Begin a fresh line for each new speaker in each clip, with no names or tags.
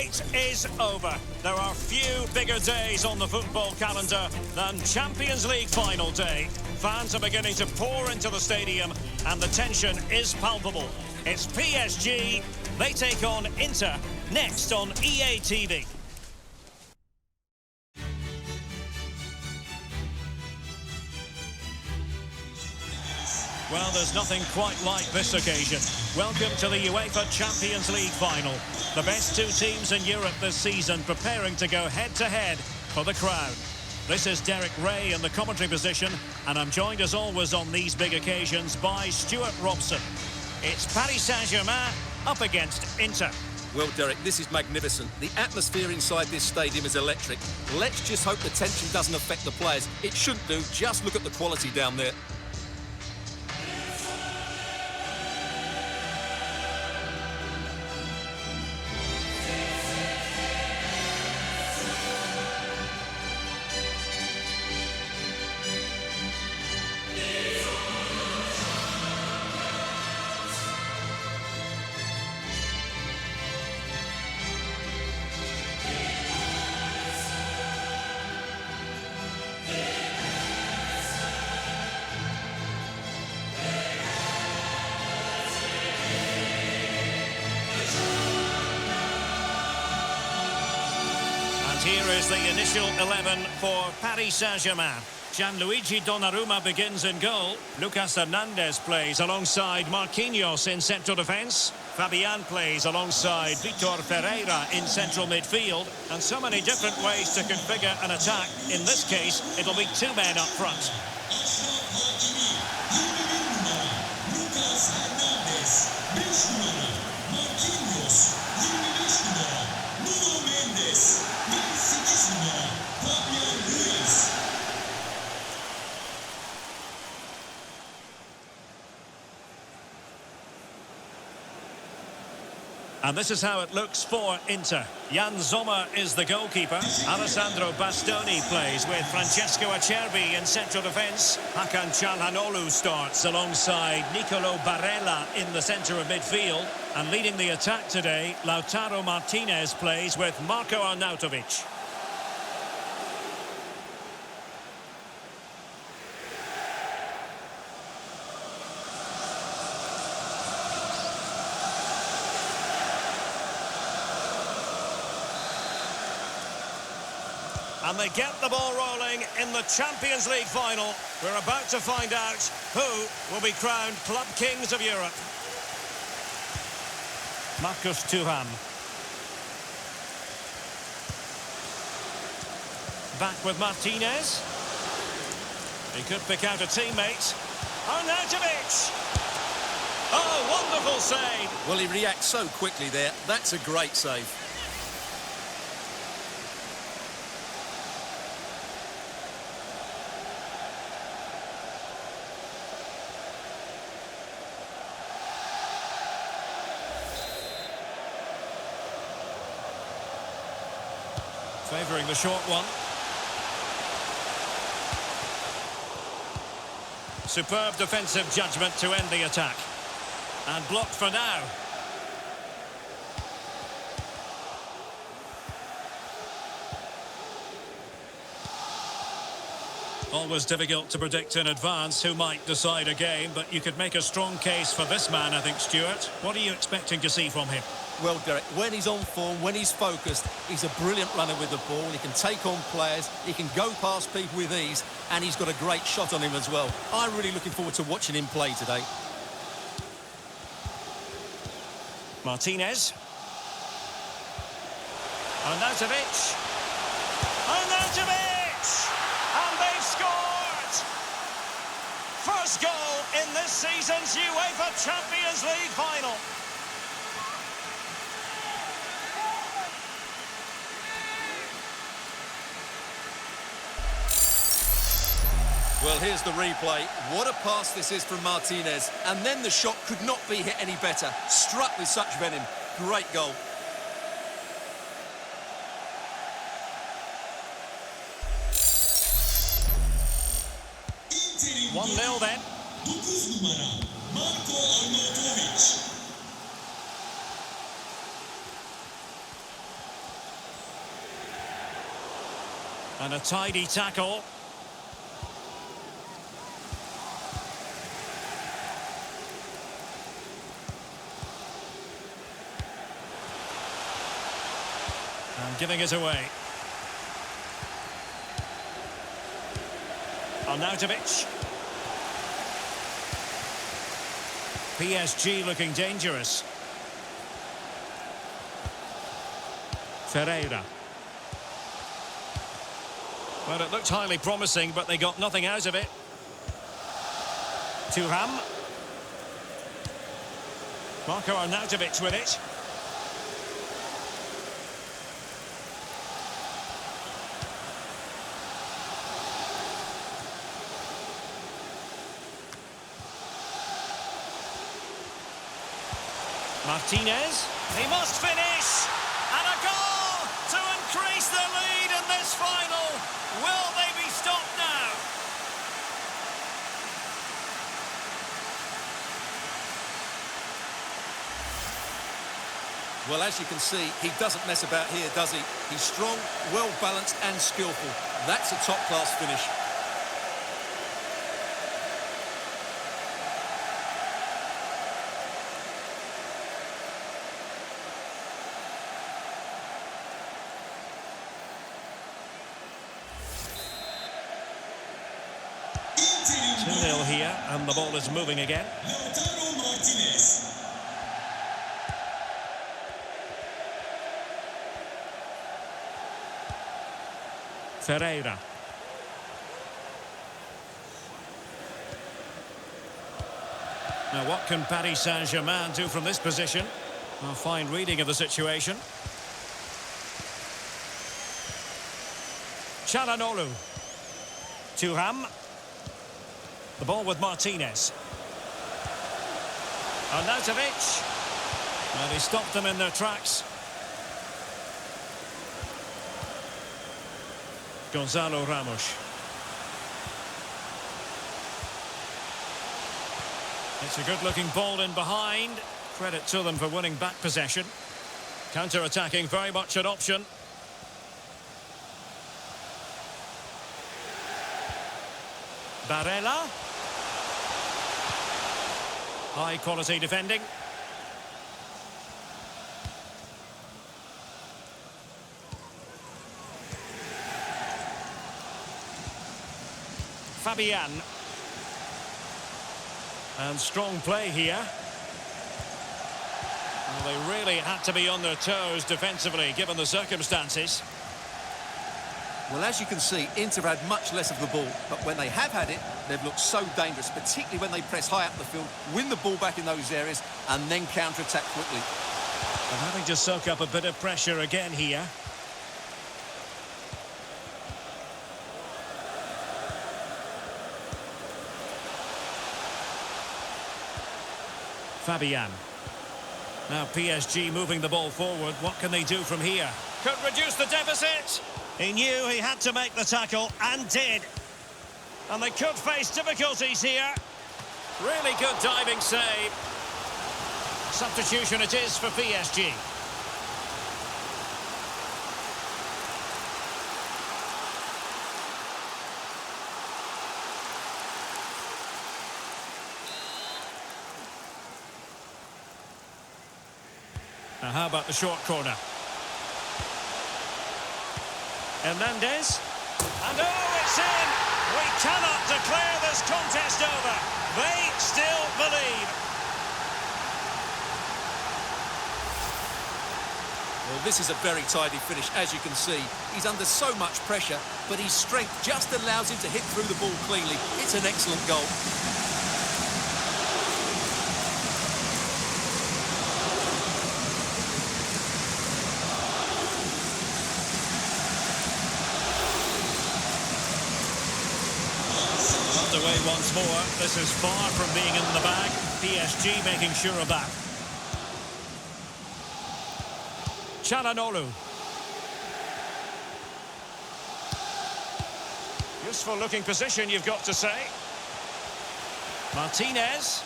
wait is over. There are few bigger days on the football calendar than Champions League final day. Fans are beginning to pour into the stadium and the tension is palpable. It's PSG. They take on Inter next on EA TV. Well, there's nothing quite like this occasion. Welcome to the UEFA Champions League final. The best two teams in Europe this season preparing to go head-to-head for the crown. This is Derek Ray in the commentary position, and I'm joined as always on these big occasions by Stuart Robson. It's Paris Saint-Germain up against Inter.
Well, Derek, this is magnificent. The atmosphere inside this stadium is electric. Let's just hope the tension doesn't affect the players. It shouldn't do. Just look at the quality down there.
Here is the initial 11 for Paris Saint-Germain. Gianluigi Donnarumma begins in goal. Lucas Hernandez plays alongside Marquinhos in central defence. Fabian plays alongside Vitor Ferreira in central midfield. And so many different ways to configure an attack. In this case, it'll be two men up front. And this is how it looks for Inter. Jan Sommer is the goalkeeper. Alessandro Bastoni plays with Francesco Acerbi in central defence. Hakan Çalhanoğlu starts alongside Nicolo Barella in the centre of midfield. And leading the attack today, Lautaro Martinez plays with Marko Arnautovic. And they get the ball rolling in the Champions League final. We're about to find out who will be crowned Club Kings of Europe. Marcus Thuram. Back with Martinez. He could pick out a teammate. Arnautovic! Oh, wonderful save!
Well, he reacts so quickly there. That's a great save.
Favouring the short one. Superb defensive judgment to end the attack. And blocked for now. Always difficult to predict in advance who might decide a game, but you could make a strong case for this man, I think, Stuart. What are you expecting to see from him?
Well, Derek, when he's on form, when he's focused, he's a brilliant runner with the ball. He can take on players, he can go past people with ease, and he's got a great shot on him as well. I'm really looking forward to watching him play today.
Martinez. Arnautovic. Arnautovic! And they've scored! First goal in this season's UEFA Champions League final.
Well, here's the replay. What a pass this is from Martinez. And then the shot could not be hit any better. Struck with such venom. Great goal.
1-0 then.
9 numara Marko Arnautovic.
And a tidy tackle. And giving it away. Arnautovic. PSG looking dangerous. Ferreira. Well, it looked highly promising, but they got nothing out of it. Thuram. Marco Arnautovic with it. Martinez. He must finish. And a goal to increase the lead in this final. Will they be stopped now?
Well, as you can see, he doesn't mess about here, does he? He's strong, well-balanced and skillful. That's a top-class finish.
Two-nil here, and the ball is moving again.
Lautaro Martinez.
Ferreira. Now, what can Paris Saint-Germain do from this position? A fine reading of the situation. Çalhanoğlu. Thuram. The ball with Martinez. Arnautovic. And he stopped them in their tracks. Gonzalo Ramos. It's a good-looking ball in behind. Credit to them for winning back possession. Counter-attacking, very much an option. Barella. High-quality defending. Fabian. And strong play here. Well, they really had to be on their toes defensively, given the circumstances.
Well, as you can see, Inter had much less of the ball, but when they have had it, they've looked so dangerous, particularly when they press high up the field, win the ball back in those areas, and then counter-attack quickly.
And having to soak up a bit of pressure again here. Fabian. Now PSG moving the ball forward. What can they do from here? Could reduce the deficit. He knew he had to make the tackle and did. And they could face difficulties here. Really good diving save. Substitution it is for PSG. Now how about the short corner? Hernandez. And oh, it's in! We cannot declare this contest over. They still believe.
Well, this is a very tidy finish, as you can see. He's under so much pressure, but his strength just allows him to hit through the ball cleanly. It's an excellent goal.
Underway once more. This is far from being in the bag. PSG making sure of that. Çalhanoğlu. Useful looking position, you've got to say. Martinez.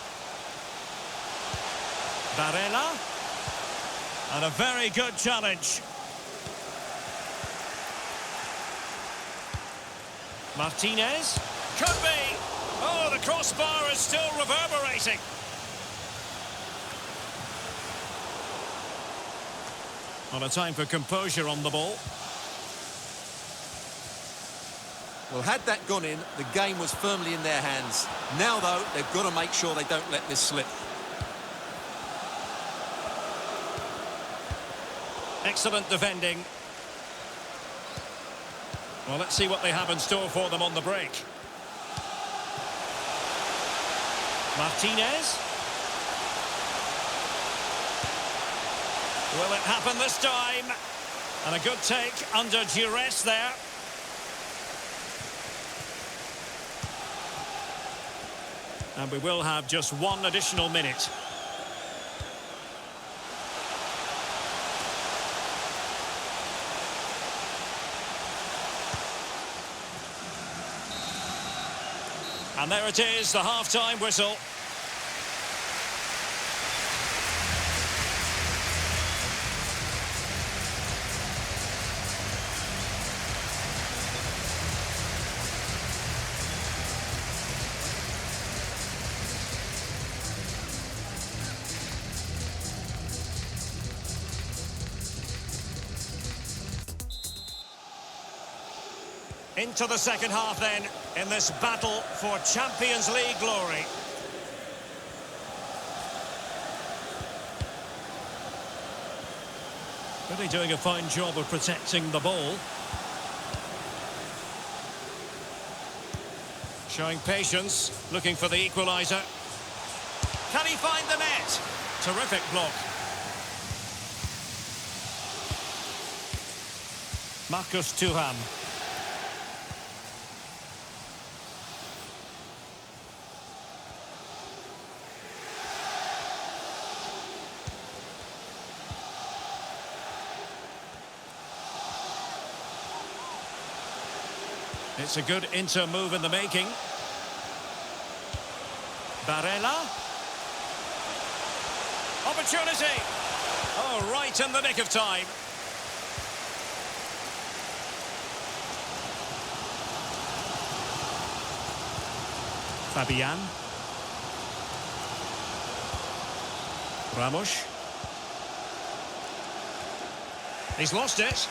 Barella. And a very good challenge. Martinez. Could be. Oh, the crossbar is still reverberating. On a time for composure on the ball.
Well, had that gone in, the game was firmly in their hands. Now, though, they've got to make sure they don't let this slip.
Excellent defending. Well, let's see what they have in store for them on the break. Martinez. Will it happen this time? And a good take under duress there. And we will have just one additional minute. And there it is, the half-time whistle. Into the second half then, in this battle for Champions League glory. Really doing a fine job of protecting the ball. Showing patience, looking for the equaliser. Can he find the net? Terrific block. Marcus Thuram. It's a good inter move in the making. Barella. Opportunity. Oh, right in the nick of time. Fabian. Ramos. He's lost it.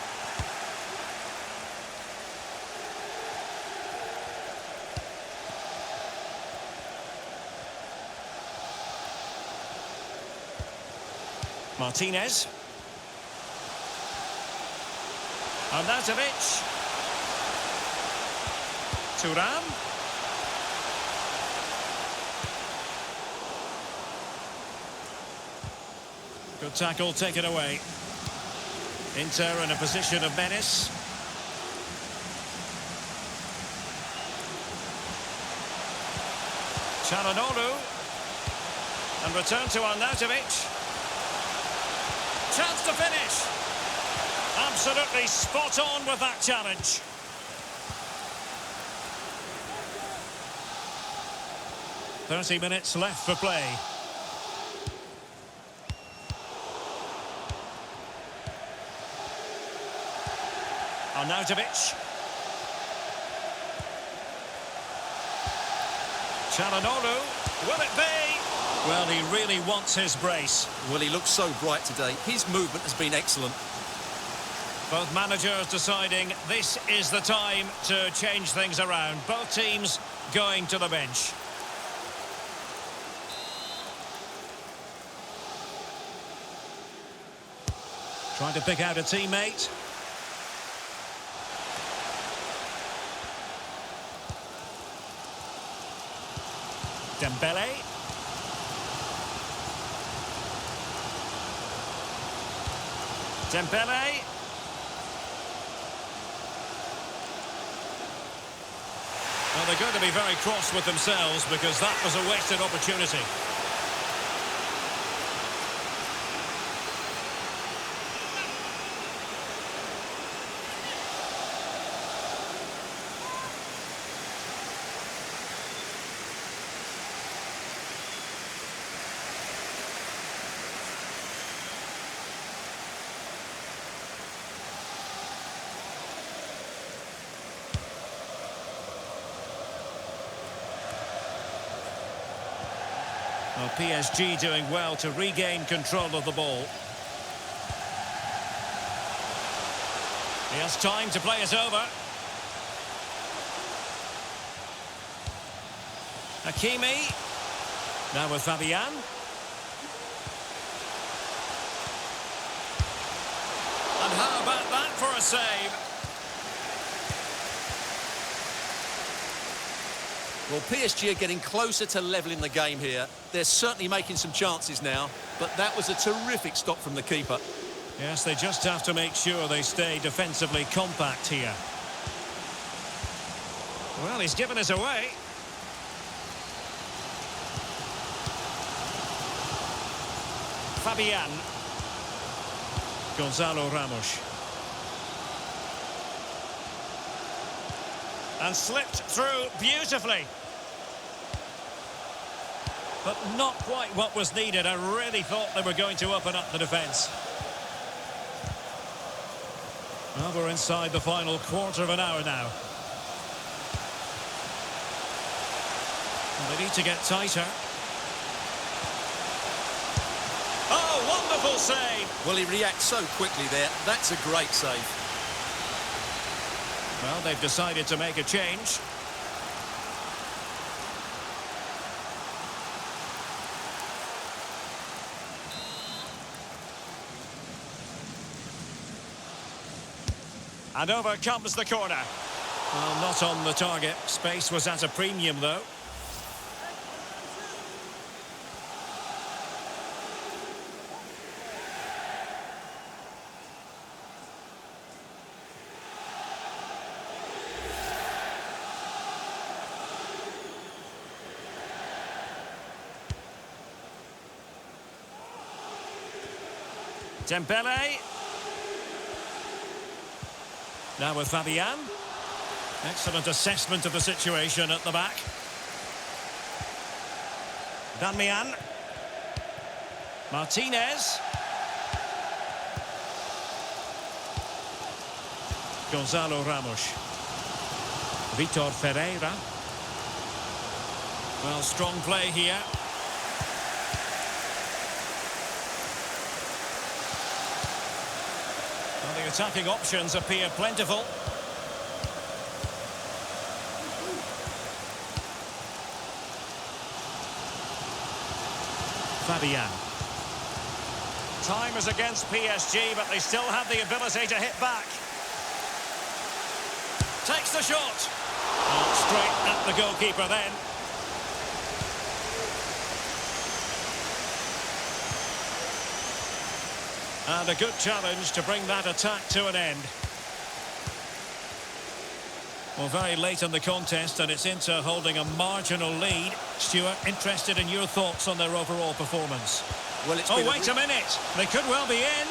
Martinez. Arnautovic. Thuram. Good tackle taken away. Inter in a position of menace. Çalhanoğlu. And return to Arnautovic. Chance to finish. Absolutely spot on with that challenge. "30 minutes left for play. Arnautovic. Çalhanoğlu. Will it be? Well, he really wants his brace.
Well, he looks so bright today. His movement has been excellent.
Both managers deciding this is the time to change things around. Both teams going to the bench. Trying to pick out a teammate. Dembele. Dembele. Well, they're going to be very cross with themselves because that was a wasted opportunity. Well, PSG doing well to regain control of the ball. He has time to play it over. Hakimi. Now with Fabian. And how about that for a save?
Well, PSG are getting closer to levelling the game here. They're certainly making some chances now, but that was a terrific stop from the keeper.
Yes, they just have to make sure they stay defensively compact here. Well, he's given us away. Fabian. Gonzalo Ramos. And slipped through beautifully. But not quite what was needed. I really thought they were going to open up the defence. Well, we're inside the final quarter of an hour now. And they need to get tighter. Oh, wonderful save!
Well, he reacts so quickly there. That's a great save.
Well, they've decided to make a change. And over comes the corner. Well, not on the target. Space was at a premium, though. Dembele. Now with Fabian. Excellent assessment of the situation at the back. Damian. Martinez. Gonzalo Ramos. Vitor Ferreira. Well, strong play here. Well, the attacking options appear plentiful. Fabian. Time is against PSG, but they still have the ability to hit back. Takes the shot. Oh, straight at the goalkeeper then. And a good challenge to bring that attack to an end. Well, very late in the contest, and it's Inter holding a marginal lead. Stuart, interested in your thoughts on their overall performance?
Well, it's
wait a minute. They could well be in.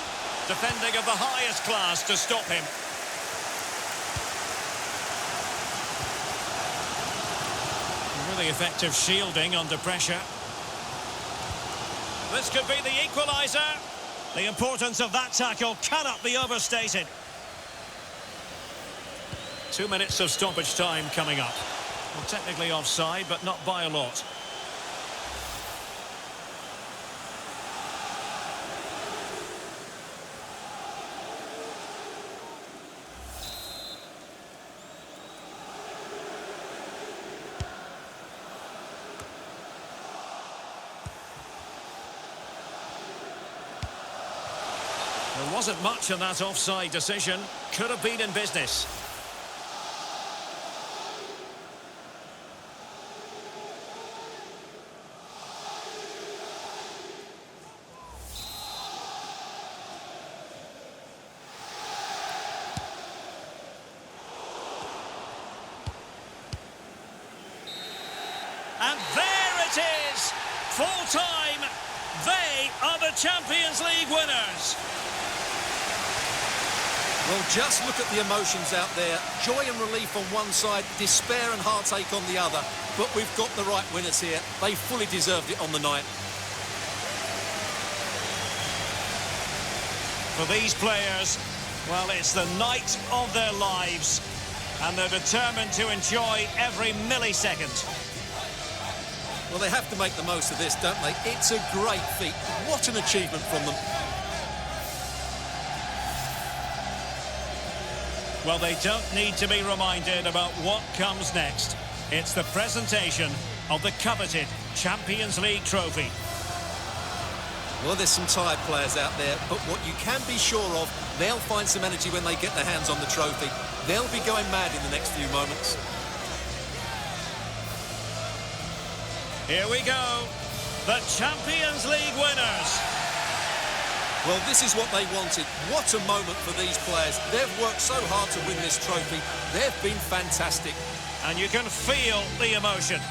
Defending of the highest class to stop him. Really effective shielding under pressure. This could be the equaliser. The importance of that tackle cannot be overstated. 2 minutes of stoppage time coming up. Well, technically offside, but not by a lot. There wasn't much in that offside decision. Could have been in business. And there it is! Full time! They are the Champions League winners!
Well, just look at the emotions out there. Joy and relief on one side, despair and heartache on the other. But we've got the right winners here. They fully deserved it on the night.
For these players, well, it's the night of their lives. And they're determined to enjoy every millisecond.
Well, they have to make the most of this, don't they? It's a great feat. What an achievement from them.
Well, they don't need to be reminded about what comes next. It's the presentation of the coveted Champions League trophy.
Well, there's some tired players out there, but what you can be sure of, they'll find some energy when they get their hands on the trophy. They'll be going mad in the next few moments.
Here we go, the Champions League winners.
Well, this is what they wanted. What a moment for these players. They've worked so hard to win this trophy. They've been fantastic.
And you can feel the emotion.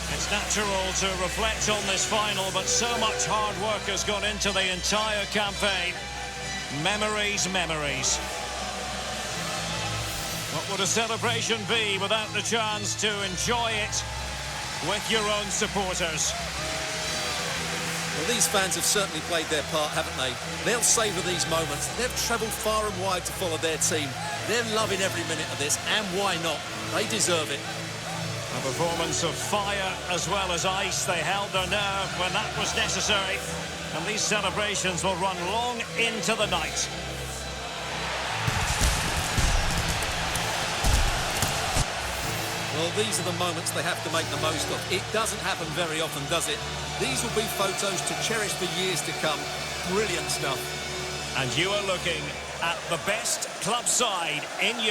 It's natural to reflect on this final, but so much hard work has gone into the entire campaign. Memories, memories. What would a celebration be without the chance to enjoy it with your own supporters?
Well, these fans have certainly played their part, haven't they? They'll savour these moments. They've travelled far and wide to follow their team. They're loving every minute of this, and why not? They deserve it.
A performance of fire as well as ice. They held their nerve when that was necessary. And these celebrations will run long into the night.
Well, these are the moments they have to make the most of. It doesn't happen very often, does it? These will be photos to cherish for years to come. Brilliant stuff.
And you are looking at the best club side in Europe.